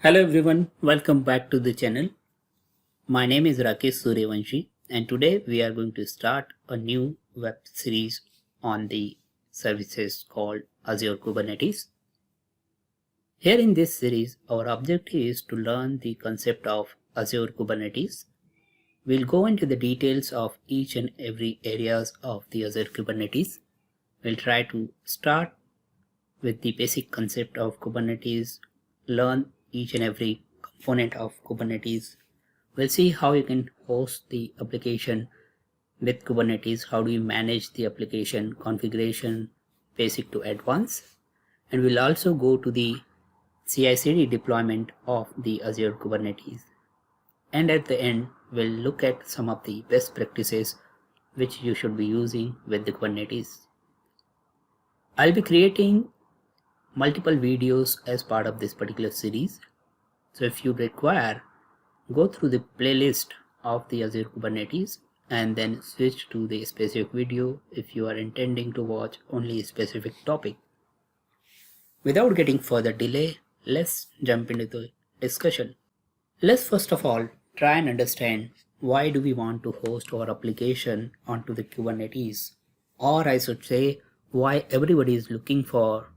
Hello everyone, welcome back to the channel. My name is Rakesh Suryavanshi and today we are going to start a new web series on the services called Azure Kubernetes. Here in this series, our objective is to learn the concept of Azure Kubernetes. We'll go into the details of each and every areas of the Azure Kubernetes. We'll try to start with the basic concept of Kubernetes, learn each and every component of Kubernetes. We'll see how you can host the application with Kubernetes, how do you manage the application configuration, basic to advanced. And we'll also go to the CI/CD deployment of the Azure Kubernetes. And at the end, we'll look at some of the best practices which you should be using with the Kubernetes. I'll be creating multiple videos as part of this particular series. So if you require, go through the playlist of the Azure Kubernetes and then switch to the specific video if you are intending to watch only a specific topic. Without getting further delay, let's jump into the discussion. Let's first of all try and understand why do we want to host our application onto the Kubernetes, or I should say why everybody is looking for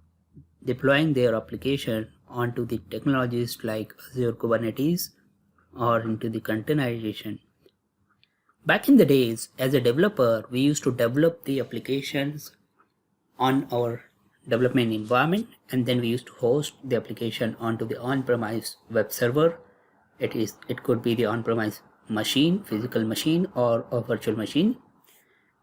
deploying their application onto the technologies like Azure Kubernetes or into the containerization. Back in the days, as a developer, we used to develop the applications on our development environment, and then we used to host the application onto the on-premise web server. It could be the on-premise machine, physical machine, or a virtual machine.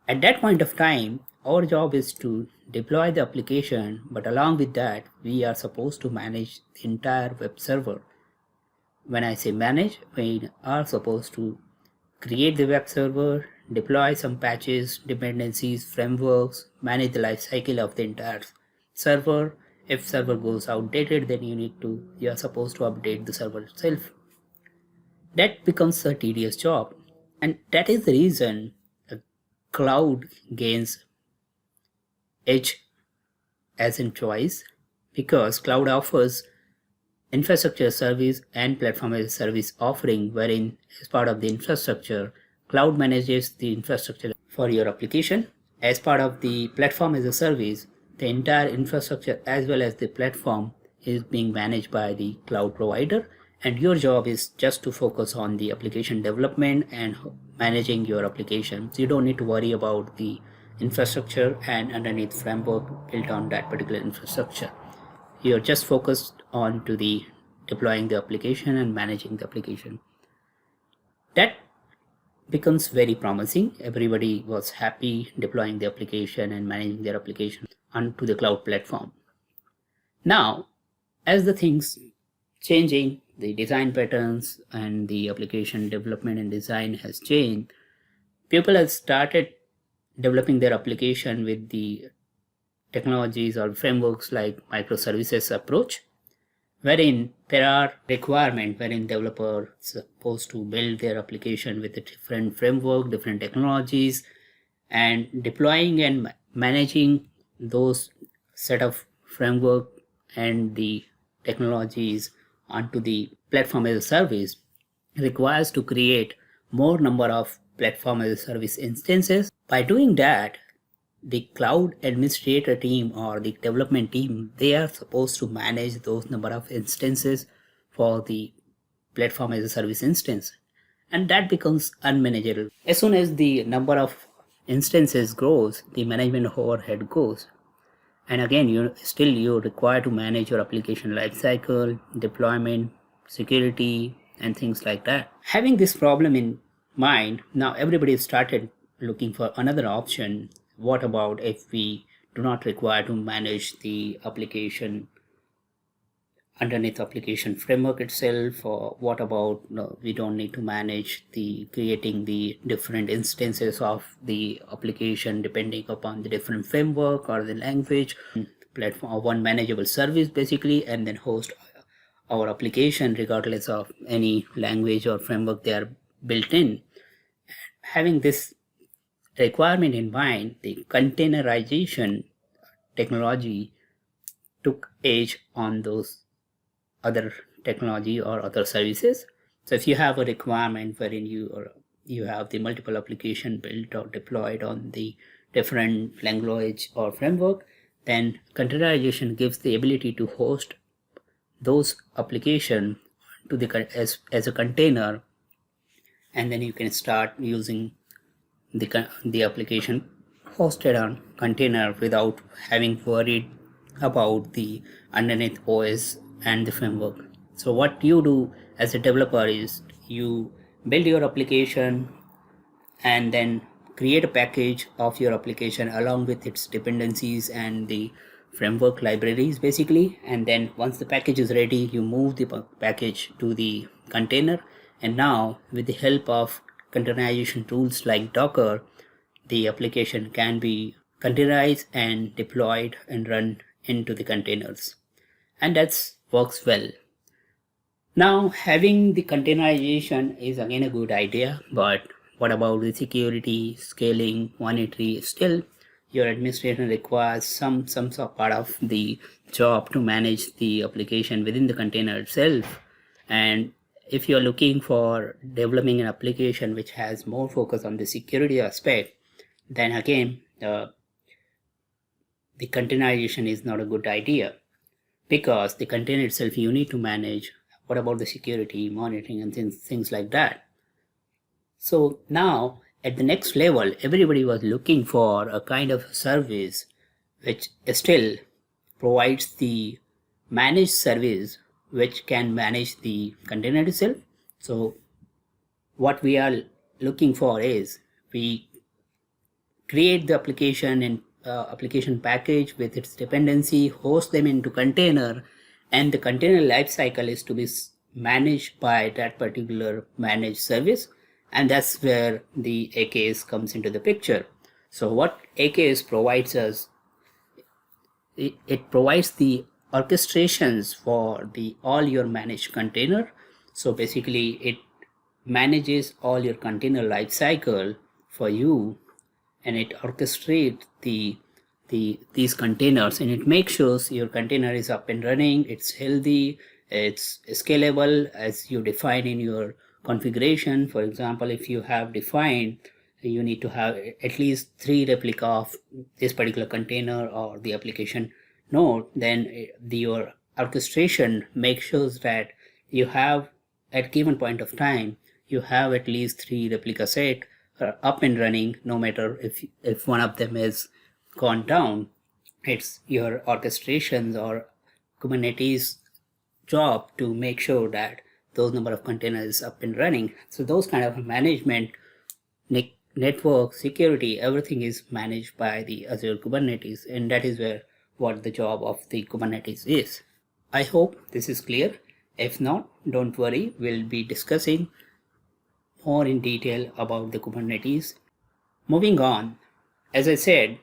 At that point of time, our job is to deploy the application, but along with that, we are supposed to manage the entire web server. When I say manage, we are supposed to create the web server, deploy some patches, dependencies, frameworks, manage the life cycle of the entire server. If server goes outdated, then you are supposed to update the server itself. That becomes a tedious job, and that is the reason cloud gains edge as in choice, because cloud offers infrastructure service and platform as a service offering, wherein as part of the infrastructure, cloud manages the infrastructure for your application. As part of the platform as a service, the entire infrastructure as well as the platform is being managed by the cloud provider, and your job is just to focus on the application development and managing your application. So you don't need to worry about the infrastructure and underneath framework built on that particular infrastructure. You're just focused on to the deploying the application and managing the application. That becomes very promising. Everybody was happy deploying the application and managing their application onto the cloud platform. Now, as the things changing, the design patterns and the application development and design has changed, people have started developing their application with the technologies or frameworks like microservices approach, wherein there are requirements wherein developers supposed to build their application with a different framework, different technologies, and deploying and managing those set of framework and the technologies onto the platform as a service requires to create more number of platform as a service instances. By doing that, the cloud administrator team or the development team, they are supposed to manage those number of instances for the platform as a service instance, and that becomes unmanageable. As soon as the number of instances grows, the management overhead goes, and again you require to manage your application lifecycle, deployment, security, and things like that. Having this problem in mind, now everybody started looking for another option. What about if we do not require to manage the application underneath application framework itself, or what about we don't need to manage the creating the different instances of the application depending upon the different framework or the language platform, or one manageable service basically, and then host our application regardless of any language or framework they are built in. Having this requirement in mind, the containerization technology took edge on those other technology or other services. So if you have a requirement wherein you have the multiple application built or deployed on the different language or framework, then containerization gives the ability to host those application to the as a container, and then you can start using the application hosted on container without having worried about the underneath OS and the framework. So what you do as a developer is you build your application and then create a package of your application along with its dependencies and the framework libraries basically, and then once the package is ready, you move the package to the container, and now with the help of containerization tools like Docker, the application can be containerized and deployed and run into the containers, and that works well. Now having the containerization is again a good idea, but what about the security, scaling, monitoring? Still, your administration requires some sort of part of the job to manage the application within the container itself. And if you're looking for developing an application which has more focus on the security aspect, then again, the containerization is not a good idea, because the container itself you need to manage. What about the security, monitoring, and things like that? So now at the next level, everybody was looking for a kind of service which still provides the managed service which can manage the container itself. So what we are looking for is we create the application and application package with its dependency, host them into container, and the container lifecycle is to be managed by that particular managed service, and that's where the AKS comes into the picture. So what AKS provides us, it provides the orchestrations for all your managed container. So basically it manages all your container lifecycle for you, and it orchestrates these containers, and it makes sure your container is up and running, it's healthy, it's scalable as you define in your configuration. For example, if you have defined you need to have at least 3 replica of this particular container or the application node, then your orchestration makes sure that you have at given point of time you have at least 3 replica set up and running, no matter if one of them is gone down. It's your orchestrations or Kubernetes job to make sure that those number of containers up and running. So those kind of management, network security, everything is managed by the Azure Kubernetes, and that is where what the job of the Kubernetes is. I hope this is clear. If not, don't worry, we'll be discussing more in detail about the Kubernetes. Moving on, as I said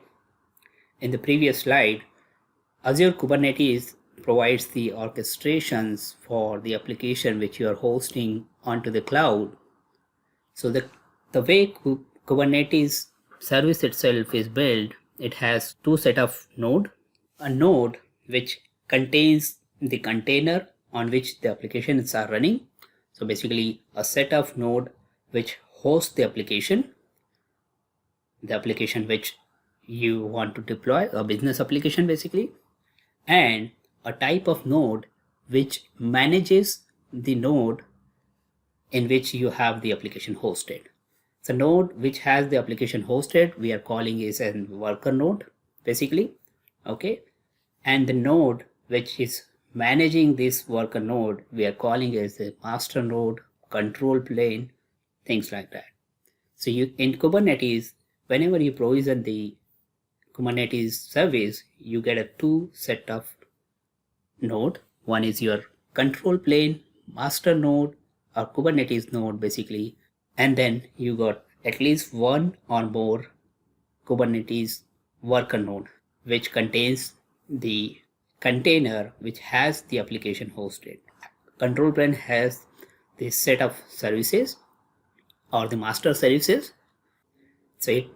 in the previous slide, Azure Kubernetes provides the orchestrations for the application which you are hosting onto the cloud. So the way Kubernetes service itself is built, it has 2 set of node. A node which contains the container on which the applications are running. So basically a set of node which hosts the application which you want to deploy, a business application basically, and a type of node which manages the node in which you have the application hosted. So node which has the application hosted, we are calling is a worker node basically, okay, and the node which is managing this worker node, we are calling as a master node, control plane, things like that. So you in Kubernetes, whenever you provision the Kubernetes service, you get a 2 set of node. One is your control plane, master node or Kubernetes node basically, and then you got at least 1 or more Kubernetes worker node which contains the container which has the application hosted. Control plane has this set of services or the master services. So it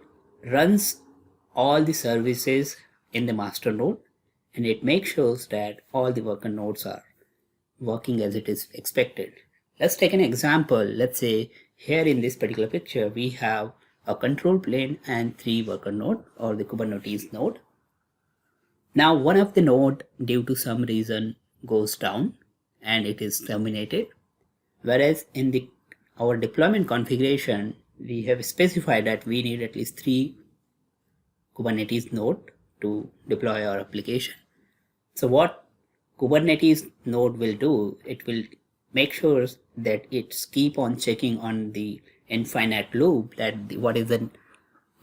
runs all the services in the master node, and it makes sure that all the worker nodes are working as it is expected. Let's take an example. Let's say here in this particular picture, we have a control plane and 3 worker node or the Kubernetes node. Now one of the node due to some reason goes down and it is terminated. Whereas in our deployment configuration, we have specified that we need at least 3 Kubernetes node to deploy our application. So what Kubernetes node will do, it will make sure that it's keep on checking on the infinite loop that what is the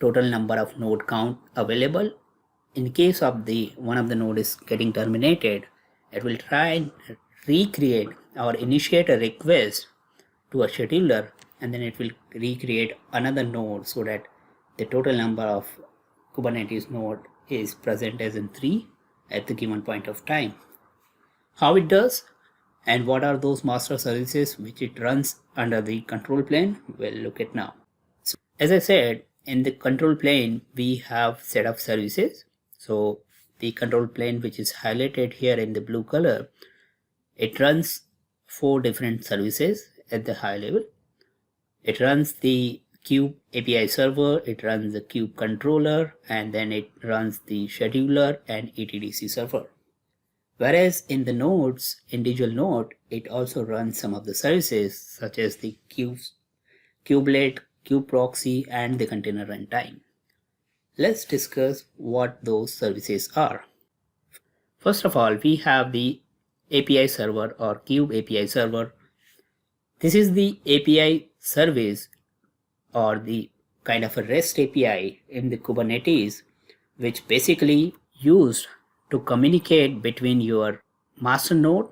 total number of node count available. In case of one of the node is getting terminated, it will try and recreate or initiate a request to a scheduler, and then it will recreate another node so that the total number of Kubernetes node is present as in 3 at the given point of time. How it does and what are those master services which it runs under the control plane, we'll look at now. So, as I said, in the control plane we have set of services. So the control plane which is highlighted here in the blue color, it runs 4 different services at the high level. It runs the Kube API server, it runs the Kube controller, and then it runs the scheduler and etdc server. Whereas in the nodes, individual node, it also runs some of the services such as the kubelet, kube proxy, and the container runtime. Let's discuss what those services are. First of all, we have the API server or Kube API server. This is the API service or the kind of a REST API in the Kubernetes, which basically used to communicate between your master node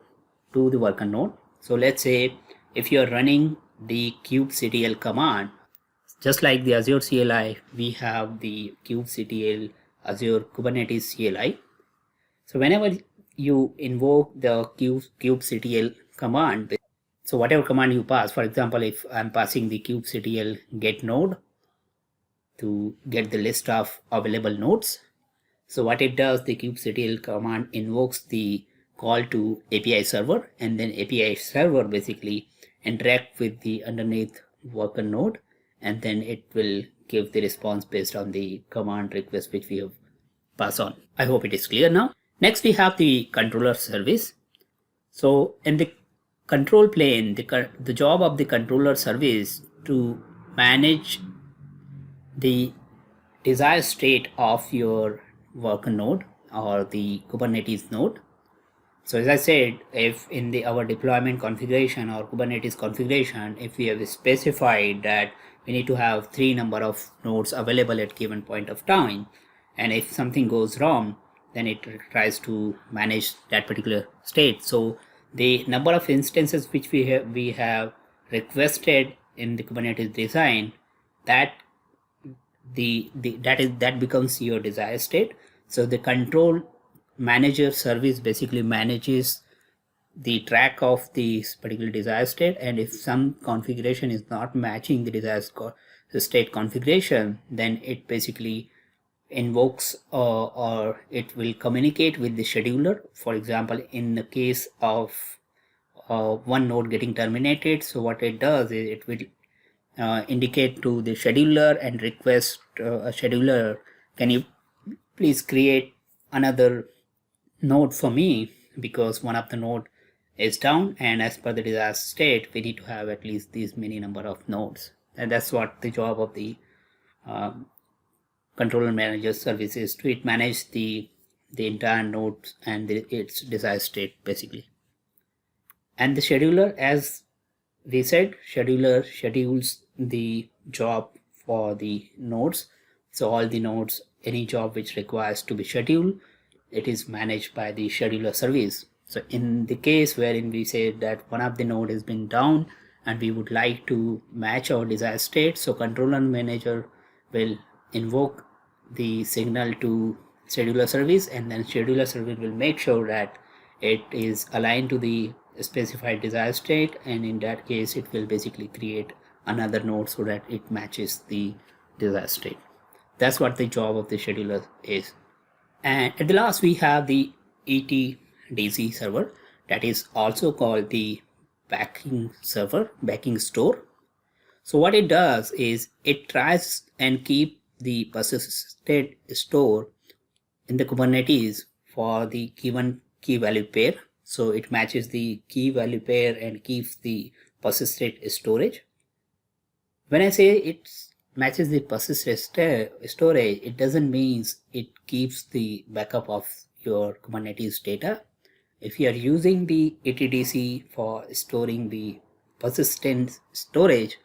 to the worker node. So let's say if you're running the kubectl command, just like the Azure CLI, we have the kubectl Azure Kubernetes CLI. So whenever you invoke the kubectl command, so whatever command you pass, for example, if I'm passing the kubectl get node to get the list of available nodes, so what it does, the kubectl command invokes the call to API server, and then API server basically interact with the underneath worker node, and then it will give the response based on the command request which we have passed on. I hope it is clear now. Next we have the controller service. So in the control plane, the job of the controller service to manage the desired state of your worker node or the Kubernetes node. So as I said, if in our deployment configuration or Kubernetes configuration, if we have specified that we need to have 3 number of nodes available at given point of time, and if something goes wrong, then it tries to manage that particular state. So the number of instances which we have requested in the Kubernetes design, that becomes your desired state. So the control manager service basically manages the track of this particular desired state, and if some configuration is not matching the desired state configuration, then it basically invokes or it will communicate with the scheduler. For example, in the case of one node getting terminated, so what it does is it will indicate to the scheduler and request a scheduler, can you please create another node for me, because one of the node is down, and as per the desired state we need to have at least these many number of nodes. And that's what the job of the controller manager service is, to it manage the entire nodes and its desired state basically. And the scheduler, as we said, scheduler schedules the job for the nodes. So all the nodes, any job which requires to be scheduled, it is managed by the scheduler service. So in the case wherein we say that one of the node has been down and we would like to match our desired state, so controller manager will invoke the signal to scheduler service, and then scheduler service will make sure that it is aligned to the specified desired state, and in that case it will basically create another node so that it matches the desired state. That's what the job of the scheduler is. And at the last we have the etdc server. that is also called the backing server, backing store. So what it does is it tries and keep the persistent store in the Kubernetes for the given key value pair. So it matches the key value pair and keeps the persistent storage. When I say it matches the persistent storage, it doesn't mean it keeps the backup of your Kubernetes data. If you are using the ATDC for storing the persistent storage,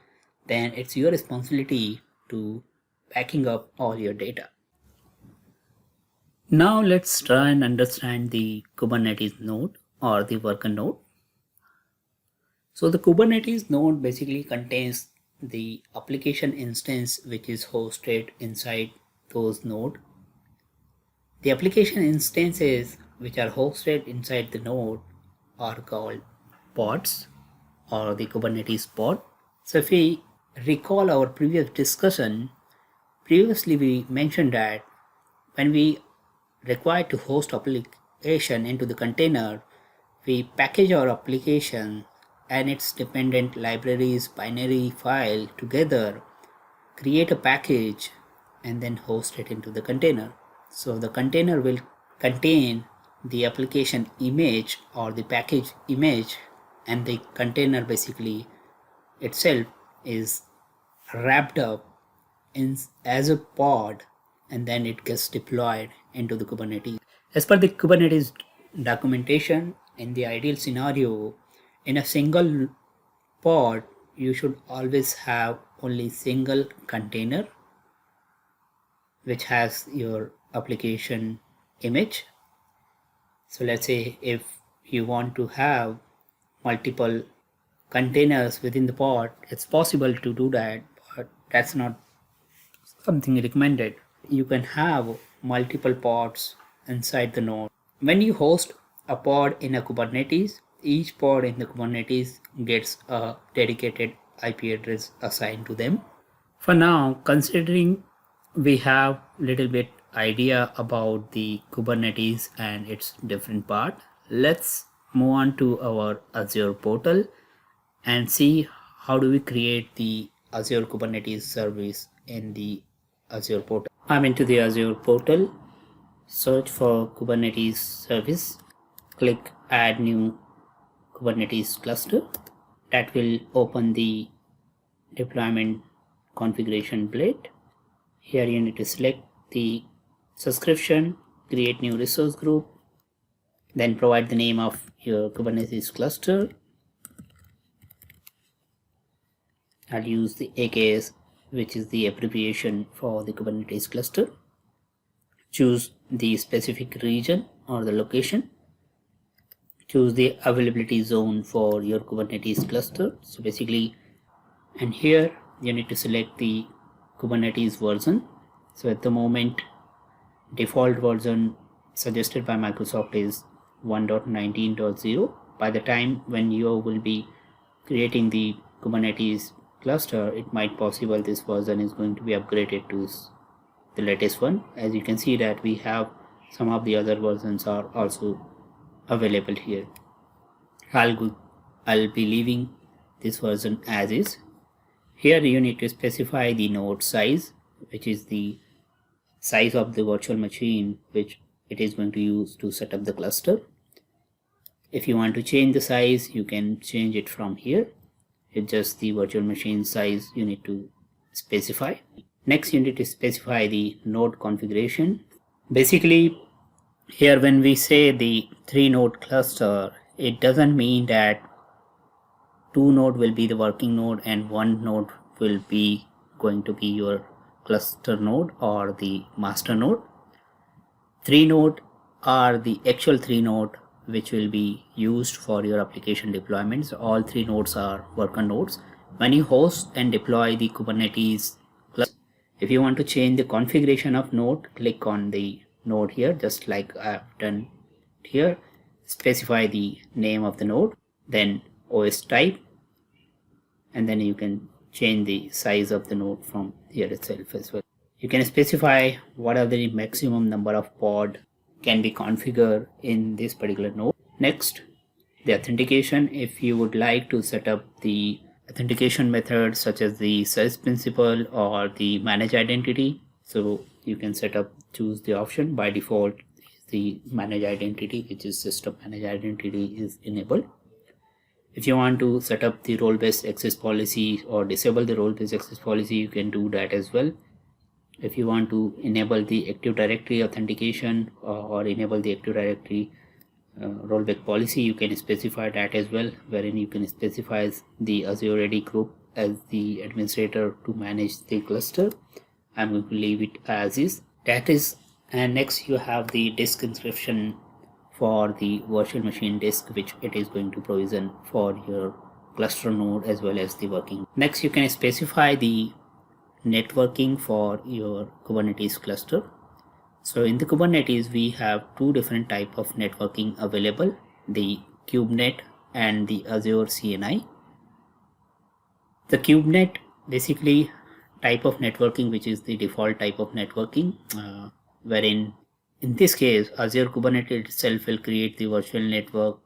then it's your responsibility to backing up all your data. Now let's try and understand the Kubernetes node or the worker node. So the Kubernetes node basically contains the application instance which is hosted inside those node. The application instances which are hosted inside the node are called pods or the Kubernetes pod. So if we recall our previous discussion, previously we mentioned that when we require to host application into the container, we package our application and its dependent libraries binary file together, create a package, and then host it into the container. So the container will contain the application image or the package image, and the container basically itself is wrapped up in as a pod, and then it gets deployed into the Kubernetes. As per the Kubernetes documentation, in the ideal scenario, in a single pod, you should always have only single container which has your application image. So let's say if you want to have multiple containers within the pod, it's possible to do that, but that's not something recommended. You can have multiple pods inside the node. When you host a pod in a Kubernetes, each pod in the Kubernetes gets a dedicated IP address assigned to them. For now, considering we have little bit idea about the Kubernetes and its different part, let's move on to our Azure portal and see how do we create the Azure Kubernetes service in the Azure portal. I'm into the Azure portal, search for Kubernetes service, click add new Kubernetes cluster. That will open the deployment configuration plate. Here you need to select the subscription, create new resource group, then provide the name of your Kubernetes cluster. I'll use the AKS, which is the abbreviation for the Kubernetes cluster. Choose the specific region or the location. Choose the availability zone for your Kubernetes cluster. So basically, and here you need to select the Kubernetes version. So at the moment, default version suggested by Microsoft is 1.19.0. By the time when you will be creating the Kubernetes cluster, it might possible this version is going to be upgraded to the latest one. As you can see that we have some of the other versions are also available here. I'll be leaving this version as is. Here you need to specify the node size, which is the size of the virtual machine which it is going to use to set up the cluster. If you want to change the size, you can change it from here. It's just the virtual machine size you need to specify. Next, you need to specify the node configuration. Basically, here when we say the 3-node cluster, it doesn't mean that 2 node will be the working node and 1 node will be going to be your cluster node or the master node. 3 node are the actual 3 node which will be used for your application deployments. All 3 nodes are worker nodes. When you host and deploy the Kubernetes cluster, if you want to change the configuration of node, click on the node here, just like I've done here. Specify the name of the node, then OS type, and then you can change the size of the node from here itself as well. You can specify what are the maximum number of pod can be configured in this particular node. Next, The authentication, if you would like to set up the authentication methods such as the service principal or the manage identity, so you can choose the option. By default, the manage identity, which is system manage identity, is enabled. If you want to set up the role-based access policy or disable the role-based access policy, you can do that as well. If you want to enable the Active Directory authentication or enable the Active Directory rollback policy, you can specify that as well, wherein you can specify the Azure AD group as the administrator to manage the cluster. I'm going to leave it as is. And next you have the disk encryption for the virtual machine disk, which it is going to provision for your cluster node as well as the working. Next, you can specify the networking for your Kubernetes cluster. So in the Kubernetes, we have two different type of networking available, the KubeNet and the Azure CNI. The KubeNet basically type of networking, which is the default type of networking, wherein in this case, Azure Kubernetes itself will create the virtual network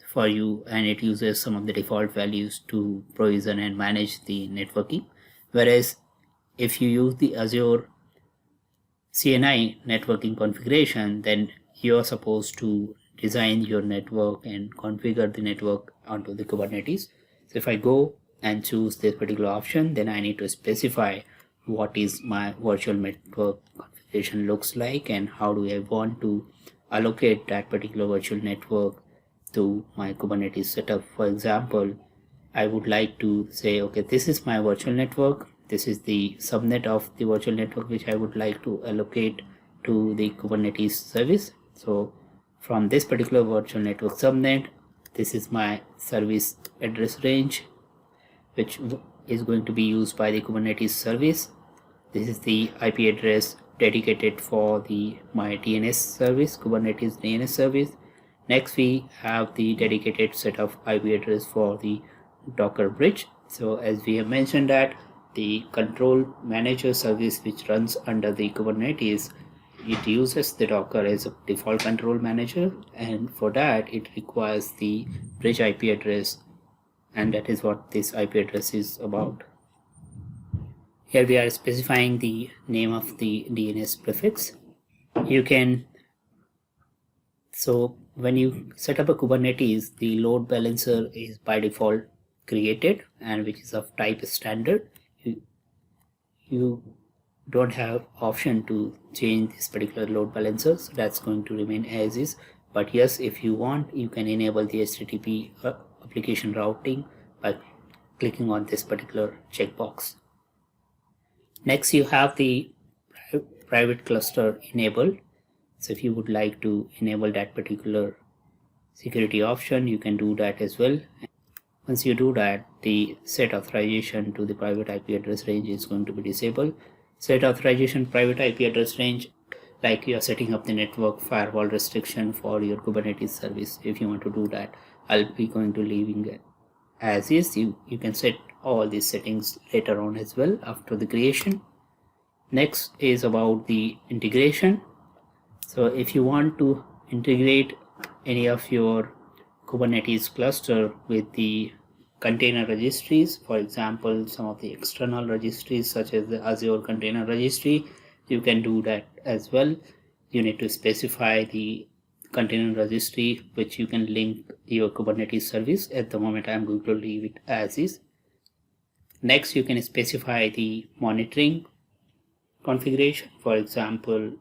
for you, and it uses some of the default values to provision and manage the networking. Whereas if you use the Azure CNI networking configuration, then you're supposed to design your network and configure the network onto the Kubernetes. So if I go and choose this particular option, then I need to specify what is my virtual network configuration looks like and how do I want to allocate that particular virtual network to my Kubernetes setup. For example, I would like to say, okay, this is my virtual network. This is the subnet of the virtual network which I would like to allocate to the Kubernetes service. So from this particular virtual network subnet, this is my service address range, which is going to be used by the Kubernetes service. This is the IP address dedicated for my DNS service, Kubernetes DNS service. Next, we have the dedicated set of IP address for the Docker bridge. So as we have mentioned that the control manager service which runs under the Kubernetes, it uses the Docker as a default control manager, and for that it requires the bridge IP address, and that is what this IP address is about. Here we are specifying the name of the DNS prefix. So when you set up a Kubernetes, the load balancer is by default created, and which is of type standard. You don't have option to change this particular load balancer, so that's going to remain as is. But yes, if you want, you can enable the HTTP application routing by clicking on this particular checkbox. Next, you have the private cluster enabled. So if you would like to enable that particular security option, you can do that as well. Once you do that, the set authorization to the private IP address range is going to be disabled. Set authorization private IP address range, like you are setting up the network firewall restriction for your Kubernetes service. If you want to do that, I'll be going to leaving it as is. You can set all these settings later on as well after the creation. Next is about the integration. So if you want to integrate any of your Kubernetes cluster with the container registries, for example, some of the external registries such as the Azure Container Registry, you can do that as well. You need to specify the container registry which you can link your Kubernetes service. At the moment, I'm going to leave it as is. Next, you can specify the monitoring configuration. For example,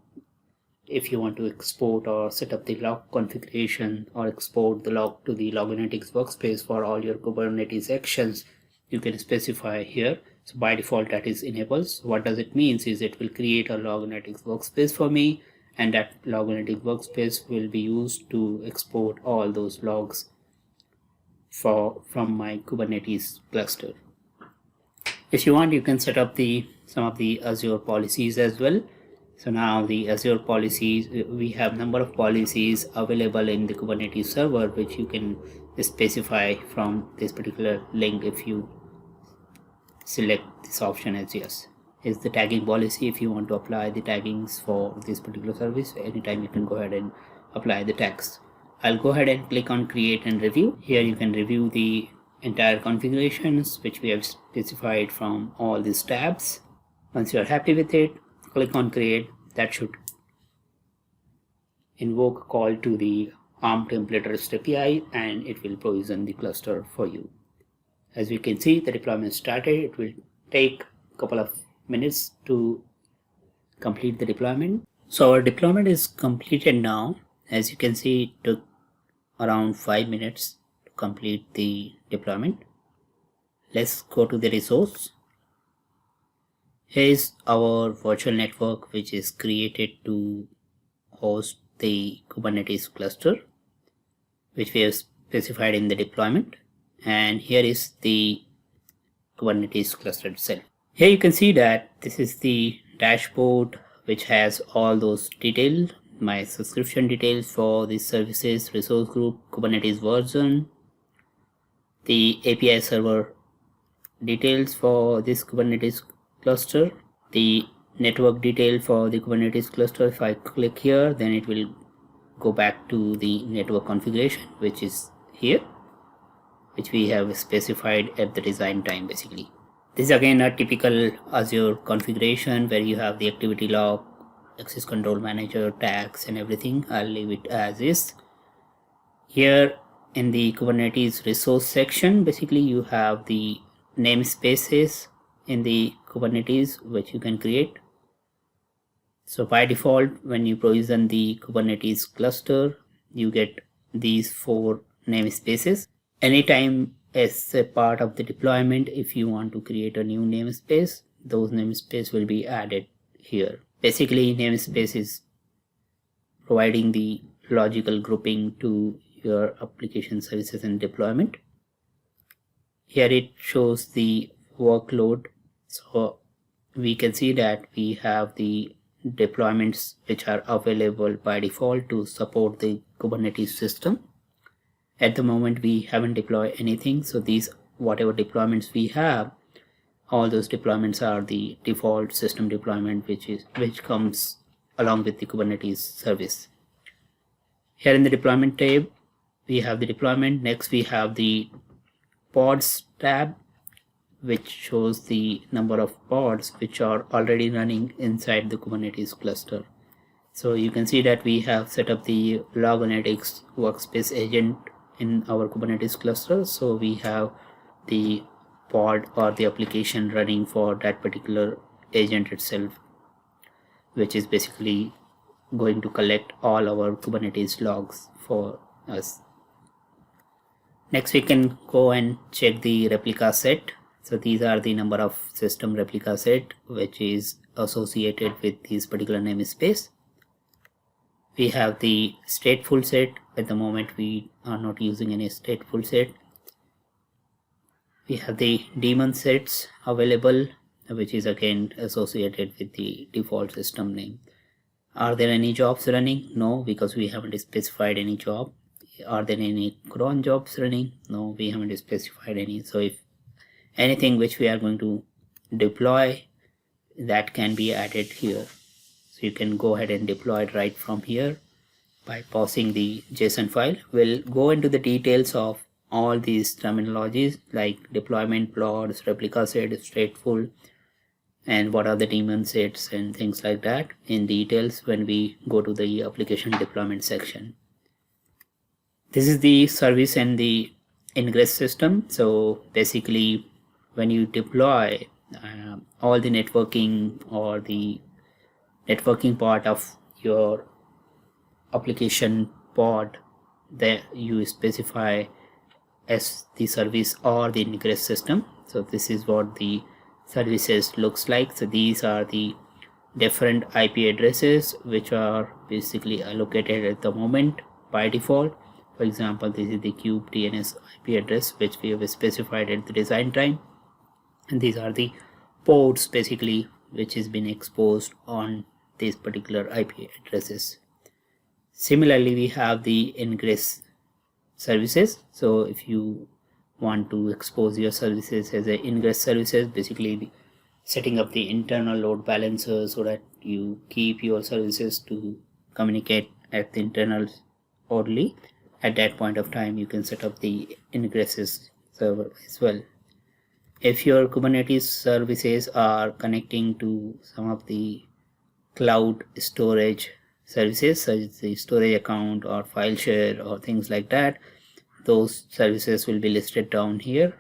if you want to export or set up the log configuration or export the log to the Loganalytics workspace for all your Kubernetes actions, you can specify here. So by default, that is enabled. So what does it mean is it will create a Loganalytics workspace for me, and that Loganalytics workspace will be used to export all those logs from my Kubernetes cluster. If you want, you can set up some of the Azure policies as well. So now the Azure policies, we have number of policies available in the Kubernetes server, which you can specify from this particular link if you select this option as yes. Is the tagging policy. If you want to apply the taggings for this particular service, anytime you can go ahead and apply the tags. I'll go ahead and click on create and review. Here you can review the entire configurations which we have specified from all these tabs. Once you're happy with it, click on create. That should invoke a call to the ARM template REST API and it will provision the cluster for you. As we can see, the deployment started. It will take a couple of minutes to complete the deployment. So our deployment is completed now. As you can see, it took around 5 minutes to complete the deployment. Let's go to the resource. Here is our virtual network which is created to host the Kubernetes cluster which we have specified in the deployment, and here is the Kubernetes cluster itself. Here you can see that this is the dashboard which has all those details, my subscription details for the services, resource group, Kubernetes version, the API server details for this Kubernetes cluster, the network detail for the Kubernetes cluster. If I click here, then it will go back to the network configuration which is here, which we have specified at the design time. Basically, this is again a typical Azure configuration where you have the activity log, access control manager, tags and everything. I'll leave it as is. Here in the Kubernetes resource section, basically you have the namespaces in the Kubernetes which you can create. So by default, when you provision the Kubernetes cluster, you get these 4 namespaces. Anytime as a part of the deployment, if you want to create a new namespace, those namespaces will be added here. Basically, namespace is providing the logical grouping to your application services and deployment. Here it shows the workload. So we can see that we have the deployments which are available by default to support the Kubernetes system. At the moment we haven't deployed anything, so these whatever deployments we have, all those deployments are the default system deployment which comes along with the Kubernetes service. Here in the deployment tab we have the deployment. Next we have the pods tab which shows the number of pods which are already running inside the Kubernetes cluster. So you can see that we have set up the log analytics workspace agent in our Kubernetes cluster. So we have the pod or the application running for that particular agent itself, which is basically going to collect all our Kubernetes logs for us. Next we can go and check the replica set. So these are the number of system replica set which is associated with this particular namespace. We have the stateful set. At the moment we are not using any stateful set. We have the daemon sets available, which is again associated with the default system name. Are there any jobs running? No, because we haven't specified any job. Are there any cron jobs running? No, we haven't specified any. So if anything which we are going to deploy, that can be added here. So you can go ahead and deploy it right from here by pausing the JSON file. We'll go into the details of all these terminologies like deployment, plots, replica set, stateful, and what are the daemon sets and things like that in details when we go to the application deployment section. This is the service and the ingress system. So basically when you deploy all the networking or the networking part of your application pod, that you specify as the service or the ingress system. So this is what the services looks like. So these are the different IP addresses which are basically allocated at the moment by default. For example, this is the kube DNS IP address which we have specified at the design time, and these are the ports basically which has been exposed on these particular IP addresses. Similarly, we have the ingress services. So if you want to expose your services as a ingress services, basically setting up the internal load balancer so that you keep your services to communicate at the internal only, At that point of time, you can set up the ingresses server as well. If your Kubernetes services are connecting to some of the cloud storage services, such as the storage account or file share or things like that, those services will be listed down here.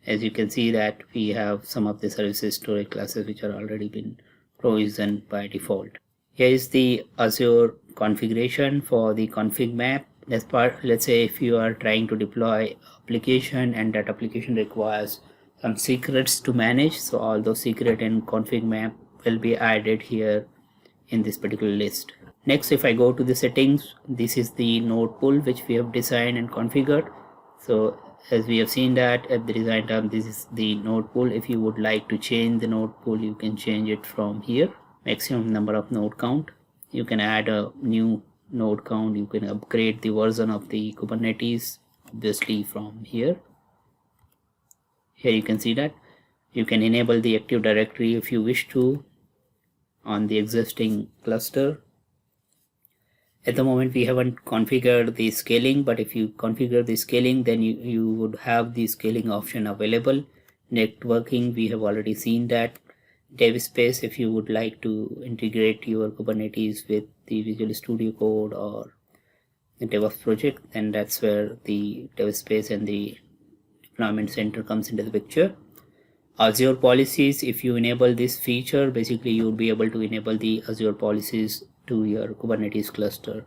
As you can see that we have some of the services storage classes which are already been provisioned by default. Here is the Azure configuration for the config map. As part, let's say if you are trying to deploy application and that application requires some secrets to manage, so all those secret and config map will be added here in this particular list. Next, if I go to the settings, this is the node pool which we have designed and configured. So as we have seen that at the design term, this is the node pool. If you would like to change the node pool, you can change it from here. Maximum number of node count. You can add a new node count. You can upgrade the version of the Kubernetes obviously from here. Here you can see that you can enable the Active Directory if you wish to on the existing cluster. At the moment we haven't configured the scaling, but if you configure the scaling, then you would have the scaling option available. Networking, we have already seen that. Dev space, if you would like to integrate your Kubernetes with the Visual Studio Code or the DevOps project, then that's where the dev space and the deployment center comes into the picture. Azure policies, if you enable this feature, basically you will be able to enable the Azure policies to your Kubernetes cluster.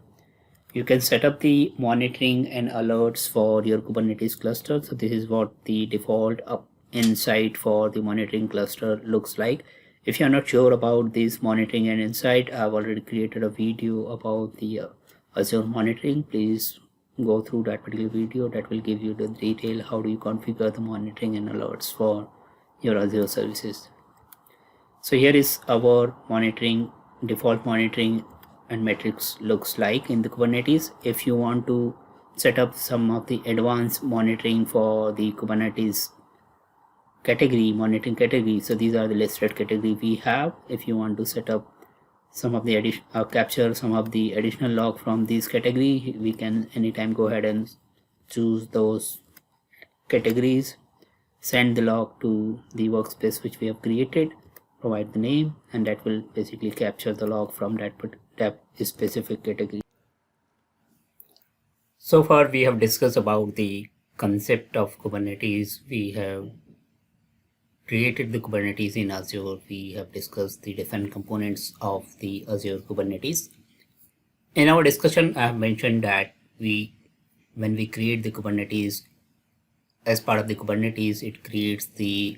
You can set up the monitoring and alerts for your Kubernetes cluster. So this is what the default insight for the monitoring cluster looks like. If you're not sure about this monitoring and insight, I've already created a video about the Azure monitoring. Please go through that particular video. That will give you the detail how do you configure the monitoring and alerts for your Azure services. So here is our monitoring, default monitoring and metrics looks like in the Kubernetes. If you want to set up some of the advanced monitoring for the Kubernetes category, monitoring category, so these are the listed category we have. If you want to set up some of the capture some of the additional log from these category, we can anytime go ahead and choose those categories, send the log to the workspace which we have created, provide the name, and that will basically capture the log from that specific category. So far we have discussed about the concept of Kubernetes. We have created the Kubernetes in Azure. We have discussed the different components of the Azure Kubernetes. In our discussion, I have mentioned that when we create the Kubernetes, as part of the Kubernetes, it creates the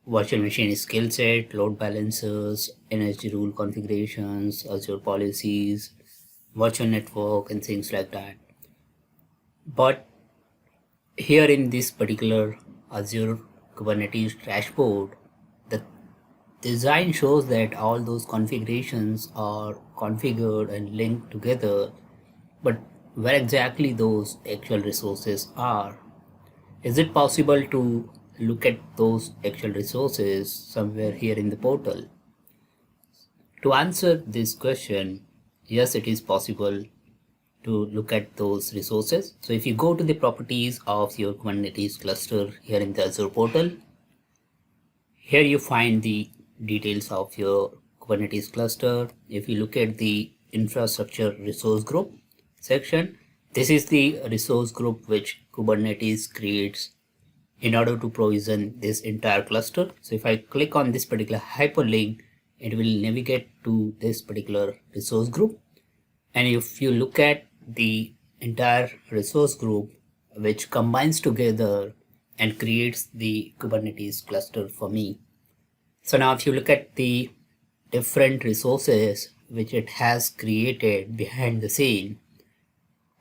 virtual machine skill set, load balancers, energy rule configurations, Azure policies, virtual network, and things like that. But here in this particular Azure Kubernetes dashboard, the design shows that all those configurations are configured and linked together, but where exactly those actual resources are? Is it possible to look at those actual resources somewhere here in the portal? To answer this question, yes, it is possible to look at those resources. So if you go to the properties of your Kubernetes cluster here in the Azure portal, here you find the details of your Kubernetes cluster. If you look at the infrastructure resource group section, this is the resource group which Kubernetes creates in order to provision this entire cluster. So if I click on this particular hyperlink, it will navigate to this particular resource group. And if you look at the entire resource group, which combines together and creates the Kubernetes cluster for me. So now if you look at the different resources which it has created behind the scene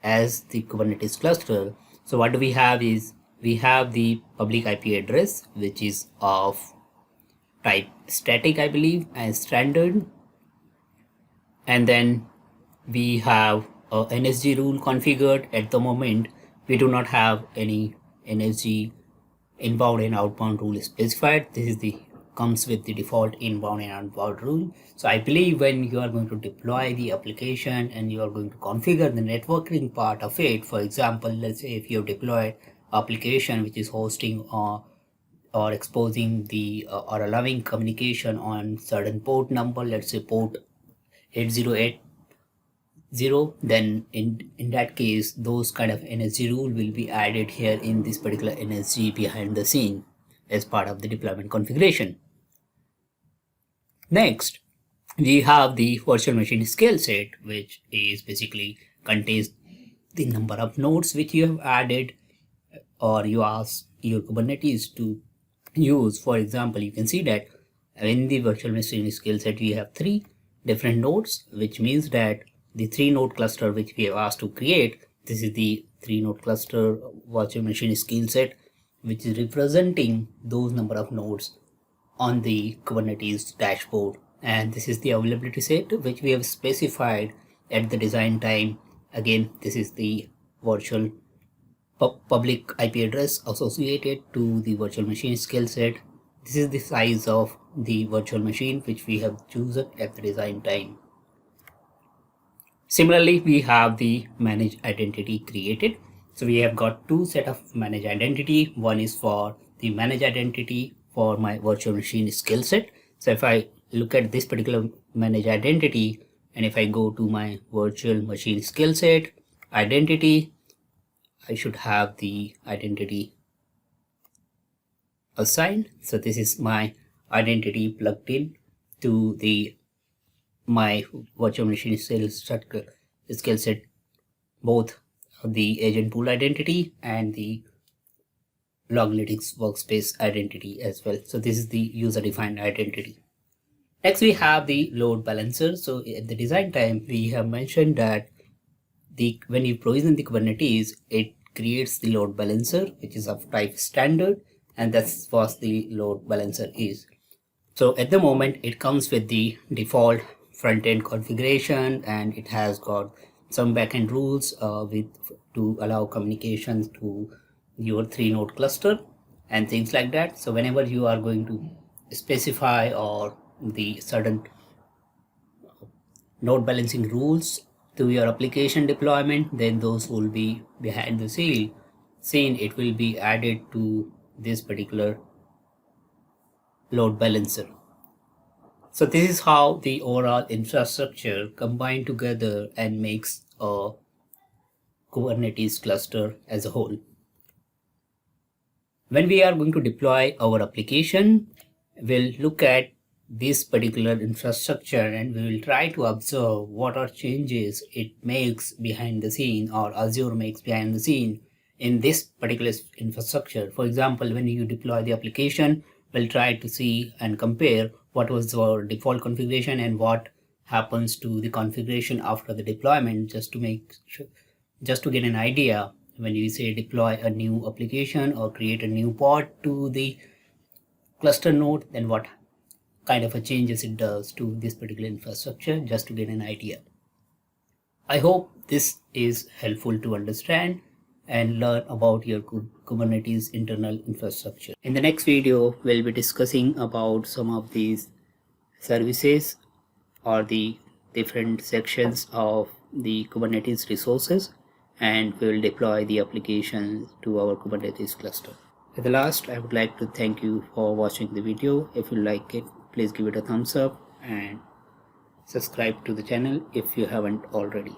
as the Kubernetes cluster, so what do we have is we have the public IP address, which is of type static, I believe, and standard. And then we have a NSG rule configured. At the moment, we do not have any NSG inbound and outbound rule specified. This is the comes with the default inbound and outbound rule. So I believe when you are going to deploy the application and you are going to configure the networking part of it, for example, let's say if you deploy application which is hosting or exposing the or allowing communication on certain port number, let's say port 8080, then in that case those kind of NSG rule will be added here in this particular NSG behind the scene as part of the deployment configuration. Next, we have the virtual machine scale set, which is basically contains the number of nodes which you have added or you ask your Kubernetes to use. For example, you can see that in the virtual machine scale set we have 3 different nodes, which means that the 3 node cluster which we have asked to create, this is the 3 node cluster virtual machine scale set, which is representing those number of nodes on the Kubernetes dashboard. And this is the availability set which we have specified at the design time. Again, this is the virtual public IP address associated to the virtual machine scale set. This is the size of the virtual machine which we have chosen at the design time. Similarly, we have the managed identity created. So we have got 2 set of managed identity. One is for the managed identity for my virtual machine skill set. So if I look at this particular managed identity, and if I go to my virtual machine skill set identity, I should have the identity assigned. So this is my identity plugged in to my virtual machine skill set, both the agent pool identity and the Loglytics workspace identity as well. So this is the user defined identity. Next, we have the load balancer. So at the design time, we have mentioned that when you provision the Kubernetes, it creates the load balancer, which is of type standard, and that's what the load balancer is. So at the moment, it comes with the default front-end configuration, and it has got some backend rules to allow communication to your 3 node cluster and things like that. So whenever you are going to specify or the certain node balancing rules to your application deployment, then those will be behind the scene. It will be added to this particular load balancer. So this is how the overall infrastructure combined together and makes a Kubernetes cluster as a whole. When we are going to deploy our application, we'll look at this particular infrastructure and we will try to observe what are changes it makes behind the scene or Azure makes behind the scene in this particular infrastructure. For example, when you deploy the application, we'll try to see and compare what was our default configuration and what happens to the configuration after the deployment, just to get an idea. When you say deploy a new application or create a new pod to the cluster node, then what kind of a changes it does to this particular infrastructure, just to get an idea. I hope this is helpful to understand and learn about your Kubernetes internal infrastructure. In the next video, we'll be discussing about some of these services or the different sections of the Kubernetes resources, and we will deploy the application to our Kubernetes cluster. At the last, I would like to thank you for watching the video. If you like it, please give it a thumbs up and subscribe to the channel if you haven't already.